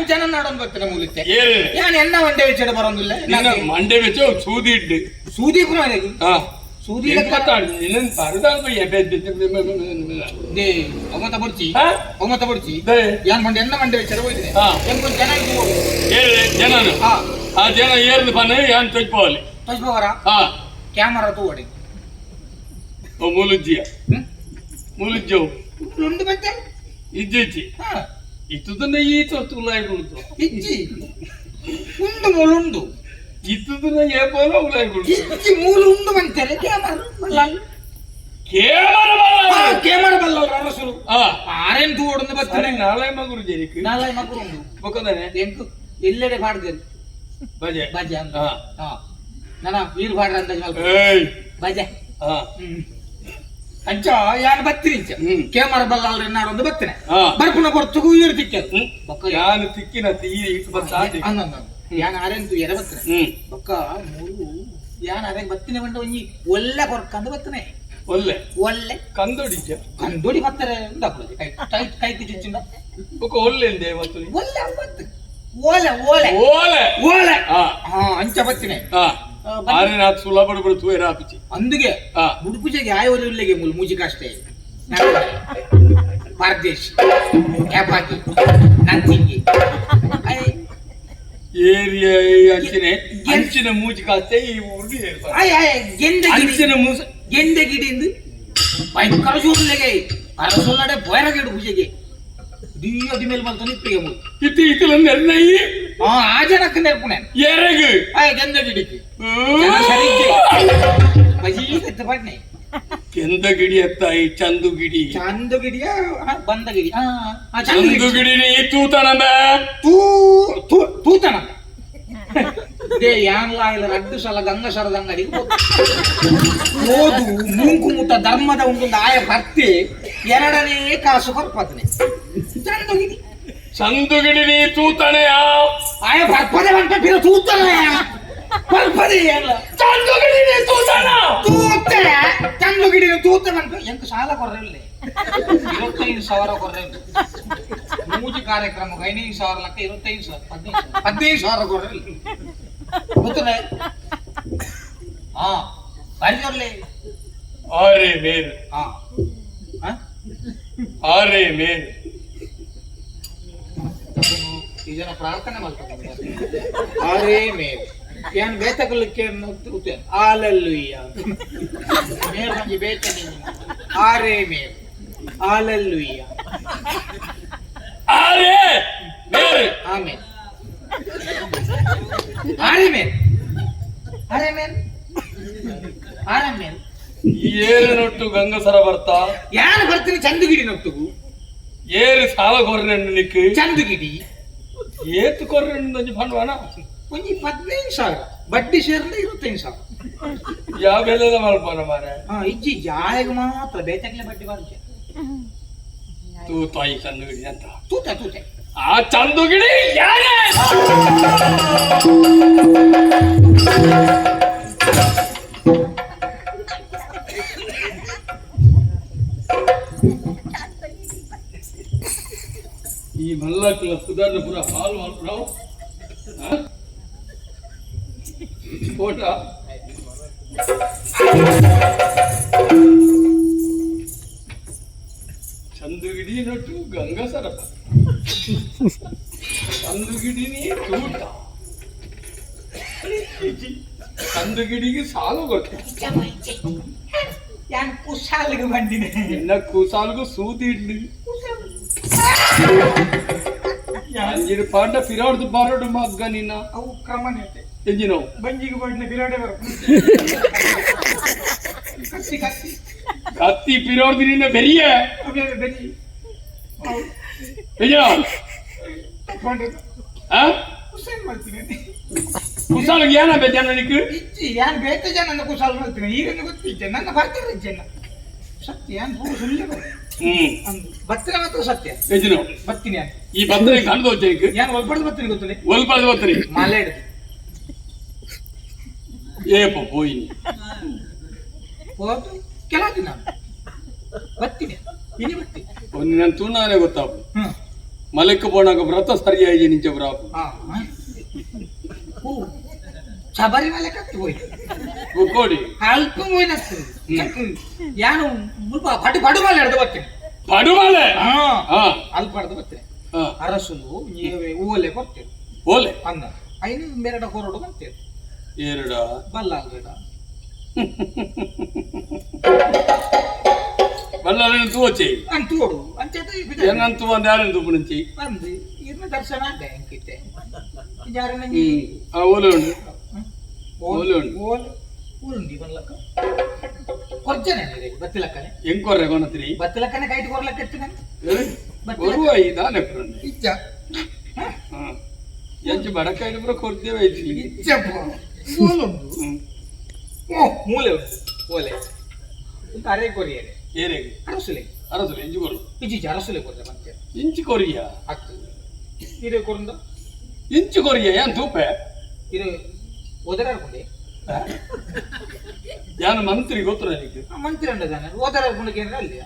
ಜನ ನಾಡೊಂದು ಬರ್ತಾರೆ ಮೂಲಕ್ಕೆ ಯಾನ್ ಎನ್ನ ಮಂಡೆ ವೆಚ್ಚ ಬರೋದಿಲ್ಲ ಮಂಡೆ ವೆಚ್ಚ ಸೂದಿ ಇಡ್ಡು ಸೂದಿ ಕೂಡ ಸೂದಿ ಒಮ್ಮತ ಬಡ್ಚಿ ಒಮ್ಮತ ಬಡ್ಚಿ ಯಾನ್ ಮಂಡೆ ಎನ್ನ ಮಂಡೆ ವೆಚ್ಚ ಹೋಯ್ತದೆ ಜನ ಆ ಜನ ಏರ್ದು ಬನ್ನಿ ಯಾನ್ ತೊಜ್ಪೋಲಿ ತೊಜ್ಪೋವರ ಕ್ಯಾಮರಾ ತೂಡಿ ಮೂಲಜ್ಜಿಯ ಮೂಲಜ್ಜವು ಒಂದು ಮತ್ತೆ ಇಜ್ಜಿ ಇತ್ತದನ್ನ ಈತ ತುಲಾಯಿ ಬಿಡುದು ಇಜ್ಜಿ ಉಂಡು ಮೂಲುಂಡು ಇತ್ತದನ್ನ ಏಪೋಲ ಉಲಾಯಿ ಬಿಡುದು ಇಜ್ಜಿ ಮೂಲು ಉಂಡು ಬಂತಾರೆ ಕೇಮರ ಬಲ್ಲವ್ರ ಅರಸರು ಆರೇನ್ ತೂಡೊಂದು ಬರ್ತಾರೆ ನಾಳೆ ಮಗುರು ಜರಿಕ್ ನಾಳೆ ಮಗುರು ಉಂಡು ಬೊಕ್ಕದಾನೆ ಎಂಟು ಎಲ್ಲೆಡೆ ಪಾಡ್ದೇನೆ ಬಜೆ ಬಜೆ ಅಂತ ನನ್ನ ವೀರ್ ಪಾಡ್ರ ಅಂತ ಬಜೆ ಅಂಚ ಯಾನ್ ಬತ್ತೀನಿ ಕೇಮರ ಬಲ್ಲಲ್ರಿ ನಾಡೊಂದು ಬತ್ತನೆ ಬರ್ಪುನ ಕೊಡ್ತಗೂ ಇರು ತಿಕ್ಕ ಯಾನ್ ತಿಕ್ಕಿನ ಯಾನ್ ಆರೆಂಟು ಎರೆ ಬತ್ತನೆ ಬೊಕ್ಕ ಮೂರು ಯಾನ್ ಅರೆ ಬತ್ತಿನ ಬಂಡ ಒಂಜಿ ಒಳ್ಳೆ ಕೊರ್ಕಂದು ಬತ್ತನೆ ಒಳ್ಳೆ ಒಳ್ಳೆ ಕಂದೋಡಿ ಬರ್ತಾರೆ ಕೈ ಕಿಚ್ಚಿಂದ ಬೊಕ್ಕ ಒಳ್ಳೆ ಇವತ್ತು ಒಳ್ಳೆ ಓಲೆ ಓಲೆ ಓಲೆ ಓಲೆ ಅಂಚ ಬತ್ತಿನೆ ಸುಲಭ ತೂರಾಪಿಸಿ అందుకే ముడుపుజకి ఆయవరులకి మూచి కాస్తే భారతదేశ్ ఏపాకి నంతింగి ఏరియా అంచిన మూచి కాస్తే ఈ ఊరికి ಗೆಂದಗಿಡಿಂದು ಭಯಂಕರ ಜೋರ್ಲೆಗೆ ಅರಸೊಲ್ಲಡೆ ಬೊಯರಗೆಡು ಪೂಜೆಗೆ ದಿಯದಿ ಮೇಲೆ ಬಂತು ಇಪ್ಪಿಗೆ ಇತ್ತು ಇತ್ತಲ ನೆರ್ನಯಿ ಆ ಜನಕ್ಕೆ ನೆರ್ಪುನೆ ಎರೆಗು ಗೆಂದಗಿಡಿಗೆ ಸರಿಗೆ ಬಜಿ ಸತ್ತ ಪಡ್ನೆ ಗೆಂದಗಿಡಿ ಅತ್ತಾಯಿ ಚಂದುಗಿಡಿ ಚಂದುಗಿಡಿಯ ಬಂದಗಿಡಿ ಚಂದುಗಿಡಿ ನೀ ತೂತನಂಬ ತೂತನ ದೇ ಯಾನ್ಲ ಇಲ್ಲ ರಡ್ಡು ಸಲ ಗಂಗಸರದ ಅಂಗಡಿಗೆ ಓದು ಮೂಂಕು ಮುಟ್ಟ ಧರ್ಮದ ಉಂಟು ಆಯ ಭರ್ತಿ ಎರಡನೇ ಕಾಸು ಕೊರ್ಪತ್ನೆ ಚಂದುಗಿಡಿ ಚಂದುಗಿಡಿ ನೀ ತೂತನೆಯ ಆಯ ಬರ್ಪದೆ ಬಂಟ ಬಿರ ತೂತನೆ ಬರ್ಪದೆ ಎಲ್ಲ ಚಂದುಗಿಡಿ ನೀ ತೂತನ ತೂತೆ ಚಂದುಗಿಡಿ ತೂತ ಬಂಟ ಎಂತ ಸಾಲ ಕೊರ್ರಲ್ಲೇ 25,000 ಕೊರ್ರೆ ಮೂಜಿ ಕಾರ್ಯಕ್ರಮ 5,000 ಲಕ್ಕ 25,000 15,000 ಕೊರ್ರೆ ಗೊತ್ತನೆ ಬಾರಿಜೋರ್ಲೆ ಅರೆ ಮೇರ್ ಅರೆ ಮೇರ್ ಈ ಜನ ಪ್ರಾರ್ಥನೆ ಮಾಡ್ತಾರೆ ಅರೆ ಮೇರ್ ಏನ್ ಬೇತಕಲಿಕ್ಕೆ ಹಾಲೆಲ್ಲುಯ್ಯ ಮೇರ್ ಮಂಜಿ ಬೇತ ಆರೇ ಮೇರ್ ಹಾಲೆಲ್ಲುಯ್ಯ ಆರೇ ಮೇರ್ ಆಮೇನ್ ಆರೇ ಮೇರ್ ಆರೇ ಮೇರ್ ಆರೇ ಮೇರ್ ಏರನೊಟ್ಟು ಗಂಗಸರ ಬರ್ತಾ ಯಾರು ಬರ್ತೀನಿ ಚಂದುಗಿಡಿ ನೊಟ್ಟುಗು ಏರು ಸಾಲ ಕೊರ್ರೆಂಡು ನಿಕ್ಕು ಚಂದುಗಿಡಿ ಏತು ಕೊರ್ರೆಂಡು ಒಂಜಿ ಪಂಡ್ವಾನ ಒಂಜಿ 15,000 ಬಡ್ಡಿ ಸೇರ್ಲೆ 25,000 ಯಾವ ಬೆಲೆದ ಮಲ್ಪನ ಮಾರೆ ಇಜ್ಜಿ ಜಾಯಗ ಮಾತ್ರ ಬೇತಕ್ಲೆ ಬಡ್ಡಿ ಬಾರ್ಜೆ ತೂತಾಯಿ ಚಂದುಗಿಡಿ ಅಂತ ತೂತೆ ಆ ಚಂದುಗಿಡಿ ಯಾರೇ ಈ ಮಲ್ಲಕ್ಲ ಸುಧಾರ್ಣಪುರ ಹಾಲು ಮಾಡ್ಬಿಡವು ಫೋಟೋ ಚಂದುಗಿಡಿ ನೊಟ್ಟು ಗಂಗಸರ ಚಂದುಗಿಡಿನಿ ತೂಟ ಚಂದುಗಿಡಿಗೆ ಸಾಲು ಗೊತ್ತು ಯಾನ್ ಕುಶಾಲಿಗೆ ಬಂದಿದೆ ಇನ್ನ ಕುಸಾಲ್ಗೂ ಸೂದಿ ಇಡ್ಲಿ ಯಾನ್ ಪಾಂಡ ಫಿರಾಡ್ದು ಬಾರೋಡು ಮಗ್ಗ ನಿನ್ನ ಅವು ಕ್ರಮನೇತೆ ಎಂಜಿನೋ ಬಂಜಿಗೆ ಬಡ್ನೆ ಫಿರಾಡೆ ಬರ ಕತ್ತಿ ಫಿರಾಡ್ದು ನಿನ್ನ ಬೆರಿಯ ಬೆರಿ ಕುಶಾಲ್ ಮಾಡ್ತೀನಿ ಕುಸಾಲ್ಗೆ ಏನ ಬೇಜಾನ ನಿಕ್ಕು ಇಜ್ಜಿ ಯಾನ್ ಬೇಕ ಜನ ಕುಶಾಲ್ ಮಾಡ್ತೀನಿ ಈಗ ಗೊತ್ತಿದ್ದೆ ನನ್ನ ಬರ್ತಾರೆ ಜನ ಸತ್ಯ ಯಾನ್ ಪೂರ ಸುಳ್ಳು ಬತ್ತಿನ ಮಾತ್ರ ಸತ್ಯ ಎಂಜಿನೋ ಬತ್ತೀನಿ ಈ ಬಂದ್ರೆ ಕಾಣ್ದು ಹೋಗ್ತೇನೆ ಯಾನ್ ಒಲ್ಪಡ್ದು ಬತ್ತೀನಿ ಗೊತ್ತಿಲ್ಲ ಒಲ್ಪಡ್ದು ಹೋಗ್ತೀನಿ ಮಾಲೆ ಏಪ ಹೋಯಿ ಹೋದು ಕೆಲ ದಿನ ಬತ್ತೀನಿ ಇನಿ ಬತ್ತೀನಿ ಒಂದು ನನ್ನ ತುಣ್ಣಾನೆ ಗೊತ್ತಾಗ ಮಲೆಕ್ಕ ಬೋಣಾಗ ವ್ರತ ಸರಿಯಾಗಿ ನಿಂಚ ಬ್ರಾಪು ಶಬರಿಮಲೆ ಕತ್ತಿ ಹೋಯ್ತು ಕೋಡಿ ಅಲ್ಪ ಹೋಯ್ನತ್ತು ಯಾನು ಪಡು ಪಡುಮಲೆ ಹಿಡ್ದು ಬರ್ತೇನೆ ಪಡುಮಲೆ ಅಲ್ಪ ಹಿಡ್ದು ಬರ್ತೇನೆ ಅರಸುಲು ಓಲೆ ಕೊಡ್ತೇವೆ ಓಲೆ ಅಂದ ಐನು ಬೇರೆಡ ಹೊರಡು ಬರ್ತೇವೆ ಏರಡ ಬಲ್ಲ ಬೇಡ ಬಲ್ಲಾರನ ತೂಚೆ ಅಂತೋಡು ಅಂಚೆತ ಏನಂತ ಒಂದು ಯಾರನ್ನು ತೂಪು నుంచి ಬಂದು ಇರ್ನ ದರ್ಶನ ಆಗ ಹೆಂಗಿತ್ತೆ ಯಾರನ್ನ ಓಲೆ ಉಂಡು ಓಲೆ ಉಂಡು ಊರುಂಡಿ ಬಲ್ಲಕ್ಕ ಕೊರ್ಜನೆ ಬತ್ತಿಲಕ್ಕನೆ ಹೆಂಗ್ ಕೊರ್ರೆ ಕೊನತ್ರಿ ಬತ್ತಿಲಕ್ಕನೆ ಕೈಟ್ ಕೊರ್ಲಕ್ಕ ಎತ್ತಿನ ಬರುವ ಇದಾನೆ ಇಚ್ಚ ಎಂಚು ಬಡಕಾಯಿ ಬರೋ ಕೊಡ್ತೇವೆ ಐತಿ ಇಚ್ಚಪ್ಪ ಮೂಲುಂಡು ಓ ಮೂಲೆ ಉಂಟು ಓಲೆ ಅರೆ ಕೊರಿಯರೆ ಏರೆಗೆ ಅರಸುಲೆ ಅರಸುಲೆ ಇಂಚು ಕೊರು ಇಜ್ಜಿ ಅರಸುಲೆ ಕೊರ್ರೆ ಮತ್ತೆ ಇಂಚು ಕೊರಿಯ ಹತ್ತು ಇರೆ ಕೊರಂದ ಇಂಚು ಕೊರಿಯ ಏನ್ ತೂಪೆ ಇರೆ ಓದರಾಡ್ಕೊಂಡೆ ಯಾನು ಮಂತ್ರಿ ಗೊತ್ತಿರ ನಿಮಗೆ ಮಂತ್ರಿ ಅಂಡದಾನೆ ಓದರಾಡ್ಕೊಂಡಕ್ಕೆ ಏನಾರ ಅಲ್ಲಿ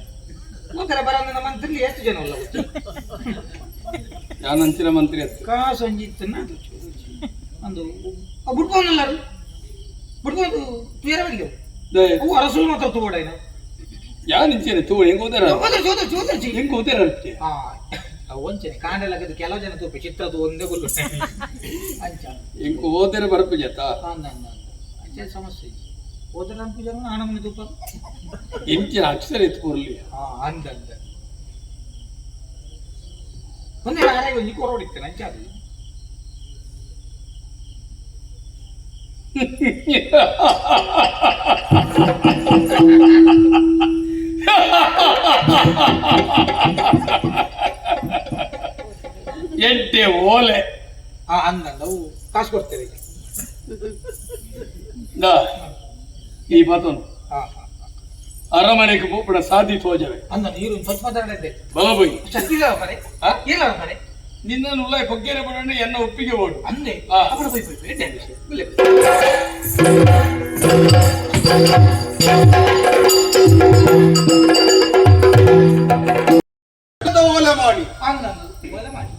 ಓದರ ಬರಂದ ಮಂತ್ರಿ ಎಷ್ಟು ಜನ ಅಲ್ಲ ಯಾನು ಅಂಚಿನ ಮಂತ್ರಿ ಅಂತ ಸಂಜಿತ್ತನ್ನ ಒಂದು ಬಿಡ್ಬೋನಲ್ಲರು ಬಿಡ್ಬೋದು ತುಯರ ಬಂದು ಅವು ಅರಸುಲು ಮಾತ್ರ ತಗೋಡಾಯ್ನ ಯಾನು ಇಂಚೇನೆ ತೂ ಹೆಂಗ್ ಓದಾರ ಹೆಂಗ್ ಓದಾರ ಒಂಚನೆ ಕಾಂಡೆಲ್ಲಗದು ಕೆಲವು ಜನ ತೂಪೆ ಚಿತ್ರದ್ದು ಒಂದೇ ಗೊಲ್ಲು ಅಂಚ ಹೆಂಗ್ ಓದಾರ ಬರಪ್ಪು ಜತ ಅಂಚೆ ಸಮಸ್ಯೆ ಓದರ ಪೂಜೆ ಆನಮನೆ ತೂಪ ಇಂಚಿನ ಅಕ್ಷರ ಎತ್ತು ಕೊರ್ಲಿ ಅಂದ ಒಂದೇ ಆರಾಗಿ ಒಂಜಿ ಕೊರೋಡಿತ್ತೇನೆ ಅಂಚೆ ಅದು ಎಂಟೆ ಓಲೆ ಅಂದವು ಕಾಸು ಕೊಡ್ತೇವೆ ಈ ಮಾತೊಂದು ಅರಮನೆಗೆ ಪೂಪಣ ಸಾಧಿ ತೋಜವೆ ಅಂದ ನೀರು ಸ್ವಚ್ಛ ಮಾತಾಡದೆ ಬಲಬೈ ಶಕ್ತಿಗಳ ಮನೆ ಇಲ್ಲ ಮನೆ ನಿನ್ನ ಉಳ್ಳಾಯ ಕೊಗ್ಗೆರೆ ಬಿಡೋಣ ಎನ್ನ ಒಪ್ಪಿಗೆ ಓಡು ಅಂದೆ ಓಲೆ ಮಾಡಿ ಓಲೆ ಮಾಡಿ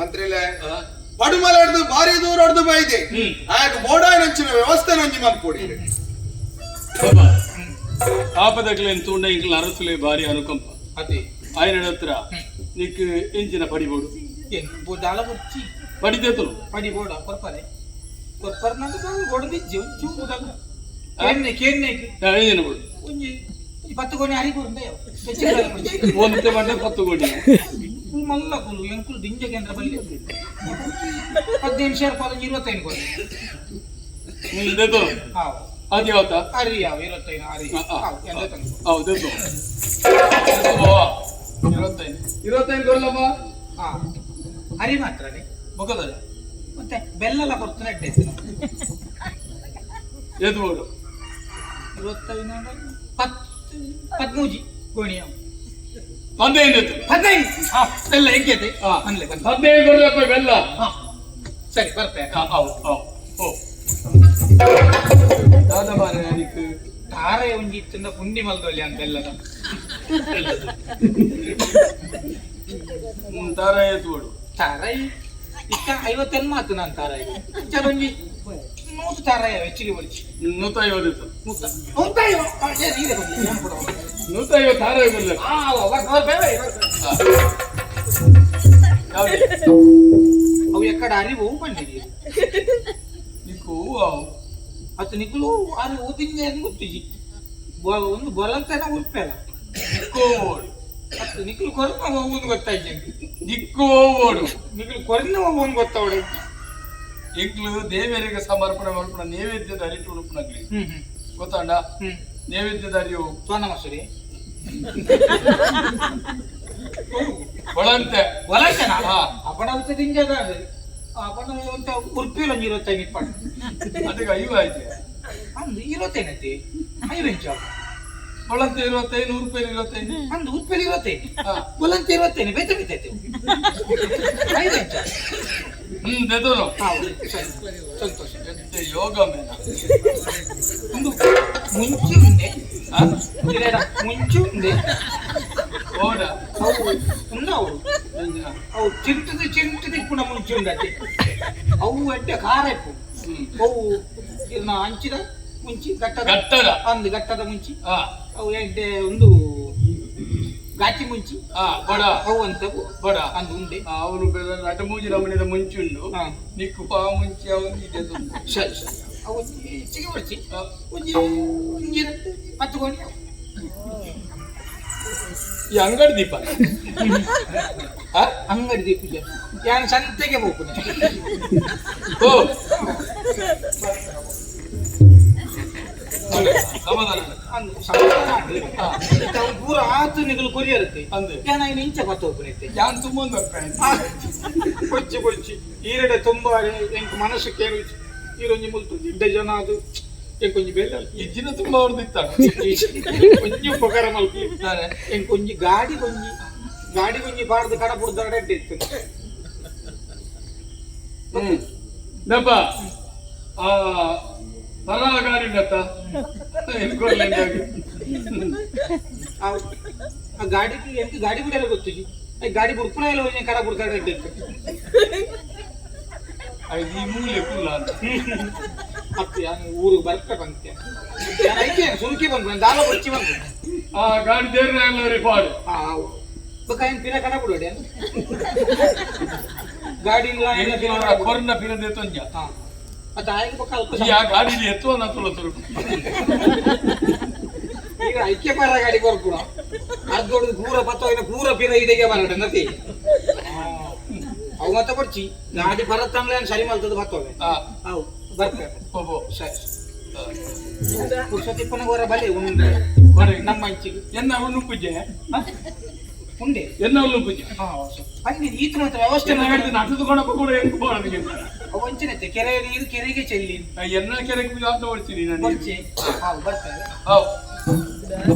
ಮಂತ್ರಿಲೆ ಪಡುಮಲೆ ಹಿಡ್ದು ಭಾರಿ ದೂರ ಹಿಡ್ದು ಬೈದೆ ಆಗ ಬೋಡಾಯ್ ನಂಚಿನ ವ್ಯವಸ್ಥೆ ನಂಜಿ ಮಾಡ್ಕೊಡಿ ಆಪದಗಳೇನು ತೂಂಡ ಇಂಕಲ ಅರಸುಲೆ ಭಾರಿ ಅನುಕಂಪ ಅದೇ ఆయన ಹತ್ರ నీకు ఎంచిన పడిబోడు దాళ వచ్చి పడితేతులు పడిబోడ కొరపరే కొరపరనంత దాని గొడది చూపుదాక కేన్నే కేన్నే ఏంచిన బోడు ಒಂಜಿ 10 ಕೋಣಿ ಹರಿ ಕೊರಂದೆ ಒಂದೇ ಬಂಡೆ 10 ಕೋಣಿ ಮಲ್ಲ ಕುಲು ಎಂಕುಲು ದಿಂಜ ಕೇಂದ್ರ ಬಲ್ಲಿ 15 ರೂಪಾಯಿ 25 ಕೋಣಿ ಮುಂದೆದು ಹಾ ಅದು ಯಾವತ್ತ ಹರಿ ಯಾವ 25 ಹರಿ ಎಂದ ತಂಗ ಹೌದು 25 ಕೊರಲಮ್ಮ ಹಾ ಹರಿ ಮಾತ್ರನೇ ಮುಖದ ಮತ್ತೆ ಬೆಲ್ಲ ಕೊಡ್ತಾನೆ ಅಡ್ಡೆ ಎದು ಬೋಡು 25 13 ಗೋಣಿಯ 15 ಹಾ ಬೆಲ್ಲ ಹೆಂಗಿದೆ ಅನ್ಲೆ 15 ಕೊರಲಪ್ಪ ಬೆಲ್ಲ ಸರಿ ಬರ್ತೇನೆ ಹೌದು ಓ ದಾದ ಮಾರೆ ಅದಕ್ಕೆ ತಾರೆ ಒಂಜಿ ಇತ್ತಿಂದ ಪುಂಡಿ ಮಲ್ದೊಲ್ಲಿ ಅಂತ ಎಲ್ಲದ ದಾರ ಎತ್ಬೋಡು ತಾರಾಯಿ ಇಕ್ಕ 50 ಮಾತು ನಾನು ತಾರಾಯಿ ಒಂಜಿ 100 ತಾರಾಯ ಹೆಚ್ಚಿಗೆ ಬಳಿಸಿ 150 150 ತಾರಾಯ ಬಲ್ಲ ಅವು ಎಕ್ಕಡ ಅರಿವು ಬಂದಿದ್ದೀರಿ నీకు అతను నికులు అది ఊపింది అని గుర్తించి ಒಂದು ಬೊಲಂತನ ಉಪ್ಪೆಲ್ಲ ಅತ್ತು ನಿಕ್ಲು ಕೊರನ ಹೋಗುವುದು ಗೊತ್ತಾಯ್ತು ದಿಕ್ಕು ಓಡು ನಿಕ್ಲು ಕೊರನ ಹೋಗುವುದು ಗೊತ್ತಾವಡೆ ಇಂಕ್ಲು ದೇವರಿಗೆ ಸಮರ್ಪಣೆ ಮಾಡ್ಕೊಂಡ ನೈವೇದ್ಯದ ಅರಿಟ್ಟು ಉಡುಪುನಗ್ಲಿ ಗೊತ್ತಾಂಡ ನೈವೇದ್ಯದ ಅರಿವು ಸೋನ ಮಸೂರಿ ಒಳಂತೆ ಒಳಂತೆನಾ ಅಪ್ಪಣ ಉತ್ತ ದಿಂಜದ ಅಪ್ಪಣ ಅಂತ ಉರ್ಪಿಲ್ಲ 25 ಇಪ್ಪಣ್ಣ ಅದಕ್ಕೆ 5 ಆಯ್ತು ಅಂದು 25 ಐತಿ 5 ಇಂಚ ಒಳಂತೆ 25 ರೂಪಾಯಿ 25 ಅಂದು ಉರ್ಪಿಲ್ಲ 25 ಒಳಂತೆ 25 ಬೇತೆ ಬೇತೈತಿ 5 ಇಂಚ ದೆದೋನು ಸರಿ ಸಂತೋಷ. ಯೋಗ ಮೇಲ ಒಂದು ಮುಂಚೆ ఉండే ಮುಂಚೆ ఉండే ಓಡ అవు ఉన్నావు అవు చింతది ఇప్పుడు ముంచి ఉండదు అవు అంటే కారేపు అవు నా అంచిದ ಮುಂಚಿ ಗಟ್ಟದ ಗಟ್ಟದ ಮುಂಚಿ ಅವು ఏంటే ಒಂದು ಗಾಟಿ ಮುಂಚಿ ಬಡ ಅವು ಅಂತ ಬಡ ಅಂದು ಉಂಡೆ ಅವನು ನಟ ಮೂಜಿ ರಮಣಿದ ಮುಂಚುಂಡು ನಿಕ್ಕು ಪಾ ಮುಂಚಿ ಅವನು ಸರಿ ಸರಿ ಅವು ಚಿಗಿ ಬರ್ಚಿ ಒಂಜಿ ಒಂಜಿ ಹತ್ಕೊಂಡು ಈ ಅಂಗಡಿ ದೀಪ ಅಂಗಡಿ ದೀಪ ಯಾನು ಸಂತೆಗೆ ಹೋಗ್ತೀನಿ ಓ ಸಮಾಧಾನ ಪೂರ ಆತು ನಿಗಲು ಕೊರಿಯರುತ್ತೆ ಯಾನ ಇಂಚ ಬತ್ತೋಗ್ಬಿಡುತ್ತೆ ಯಾನ್ ತುಂಬ ಕೊಚ್ಚಿ ಕೊಚ್ಚಿ ಈರಡೆ ತುಂಬಾ ಎಂಕ್ ಮನಸ್ಸು ಕೇಳಿ ಈರೊಂಜಿ ಮುಲ್ತು ಗಿಡ್ಡ ಜನ ಅದು ಎಂಕೊಂಜಿ ಬೇಡ ಇಜ್ಜಿನ ತುಂಬ ಹೊಡೆದಿತ್ತ ಒಂಜಿ ಉಪಕಾರ ಮಲ್ಪಿ ಎಂಕೊಂಜಿ ಗಾಡಿ ಕೊಂಜಿ ಬಾರ್ದು ಕಡ ಬುಡ್ದಾಡೆ ಇತ್ತು ದಪ್ಪ ಪರ ಗಾಡಿ ಗತ್ತ ಆ ಗಾಡಿಗೆ ಎಂತ ಗಾಡಿ ಬಿಡಲ್ಲ ಗೊತ್ತಿ지 ಗಾಡಿ ಬುಡ್ಪುನ ಎಲ್ಲ ಒಂಜಿ ಕಡ ಬುಡ್ದಾಡೆ ಇತ್ತು ಐದು ಈ ಮೂಲೆ ಕುಲ್ಲ ಅಂತ ಮತ್ತೆ ಊರು ಬರ್ಬೇಕಂತೆ ಐತೆ ಸುರುಕಿ ಬಂದು ದಾಲ ಬಚ್ಚಿ ಬಂದು ಆ ಗಾಡಿ ದೇವ್ರ ಎಲ್ಲರಿ ಪಾಡು ಬಕಾಯನ್ ಪಿನ ಕಡ ಬಿಡೋಡಿ ಗಾಡಿ ಇಲ್ಲ ಎಲ್ಲ ಪಿನ ಕೊರ್ನ ಪಿನ ದೇತೊಂಜ ಮತ್ತೆ ಆಯ್ಕೆ ಬಕ್ಕ ಅಲ್ಪ ಈ ಆ ಗಾಡಿಲಿ ಎತ್ತುವ ನತ್ತುಲ ತುರು ಈಗ ಐಕ್ಯ ಪರ ಗಾಡಿ ಬರ್ಪುಣ ಅದು ದೊಡ್ಡ ಪೂರ ಪತ್ತೋಗಿನ ಪೂರ ಪಿನ ಇದೆಗೆ ಬರಡೆ ನತಿ ಅವು ಮತ್ತೆ ಬರ್ಚಿ ಗಾಡಿ ಬರತ್ತಂಗ್ಲೆ ಸರಿ ಮಲ್ತದ ಬತ್ತೋವೆ ಅವು ಬರ್ಬೇಕು ಸರಿ ಪುರುಷತಿಪ್ಪನ ಗೋರ ಬಲೆ ಉಂಡೆ ನಮ್ಮ ಅಂಚಿಗೆ ಎನ್ನ ಅವನು ಪೂಜೆ ಉಂಡೆ ಎನ್ನ ಅವನು ಪೂಜೆ ಅಲ್ಲಿ ಈತ ಮಾತ್ರ ವ್ಯವಸ್ಥೆ ಹೇಳಿದ ನಟದು ಕೊಡಪ್ಪ ಕೂಡ ಹೆಂಗ್ ಬೋಳನಿಗೆ ಅವು ಅಂಚಿನತ್ತೆ ಕೆರೆ ನೀರು ಕೆರೆಗೆ ಚೆಲ್ಲಿ ಎನ್ನ ಕೆರೆಗೆ ಅಂತ ಓಡಿಸಿರಿ ನಾನು ಬರ್ಚಿ ಬರ್ತೇವೆ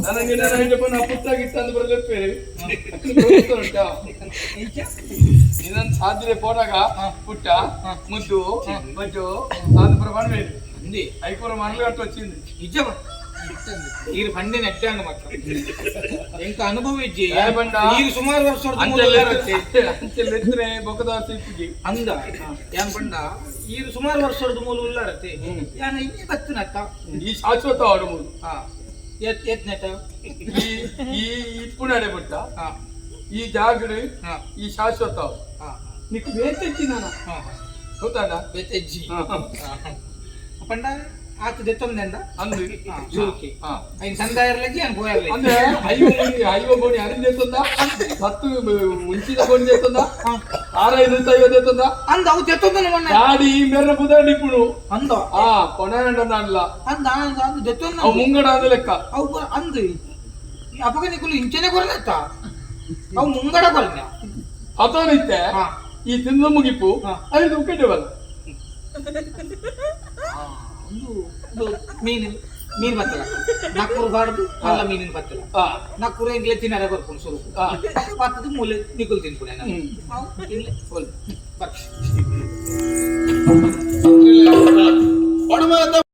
ನನಗೆ ಪುನಃ ಪುಟ್ಟ ಗಿಟ್ಟ ಅಂತ ಬರಲೇಪೇರಿ ಇದನ್ನು ಸಾಧ್ಯ ಪೋನಾಗ ಪುಟ್ಟ ಮುದ್ದು ಮಜ್ಜು ಅದು ಬರಬೇಡಿ ಅಂದಿ ಐಕೂರ ಮರಳು ಕಟ್ಟು వచ్చింది ನಿಜ ಈಗ ಬಂಡೆ ನೆಟ್ಟೆ ಅನ್ನ ಮಾತ್ರ ಎಂಕ ಅನುಭವ ಇಜ್ಜಿ ಈಗ ಸುಮಾರು ವರ್ಷ ಅಂಚೆಲ್ಲೆತ್ತರೆ ಬೊಕ್ಕದಾಸ ಇತ್ತಿಗೆ ಅಂದ ಯಾನ್ ಬಂಡ ಈಗ ಸುಮಾರು ವರ್ಷದ ಮೂಲ ಉಳ್ಳಾರತ್ತೆ ಯಾನ ಇನ್ನೇ ಬತ್ತು ನಟ್ಟ ಈ ಶಾಶ್ವತ ಆಡು ಮೂಲ ಎತ್ ನೆಟ್ಟ ಈ ಇಪ್ಪುನಡೆ ಬಿಟ್ಟ ಈ ಜಾಗಡು ಈ ಶಾಶ್ವತ నీకు వేతెచ్చి నాన్న అవుతాడా వేతెచ్చి పండ ఆకు దెత్తొందండ అందు జూకి ఆయన సందాయర్లకి ఆయన పోయాలి అంటే అయ్యో బోని అరిని చేస్తుందా సత్తు ఉంచిన బోని చేస్తుందా 6-5 చేస్తుందా అంద అవు దెత్తొందన మొన్న గాడి మెర్ర బుదండి ఇప్పుడు అంద కొనానంట దాంట్లో అంద అంద దెత్తొంద అవు ముంగడ అది లెక్క అవు అందు అప్పగ నీకు ఇంచనే కొరనెత్త అవు ముంగడ కొరన అతనిస్తే ಈ ತಿಂದು ಮುಗಿಪು ಅದು ಉಕ್ಕಟ್ಟವಲ್ಲ ಮೀನು ಬತ್ತಲ್ಲ ನಕ್ಕೂರು ಬಾರ್ದು ಅಲ್ಲ ಮೀನಿನ ಬತ್ತಲ್ಲ ನಕ್ಕೂರು ಎಂಗ್ಲೆ ತಿನ್ನರ ಬರ್ಕೊಂಡು ಸ್ವಲ್ಪ ಬತ್ತದ ಮೂಲೆ ನಿಗುಲ್ ತಿನ್ಕೊಂಡೆ ಪಡುಮಲತ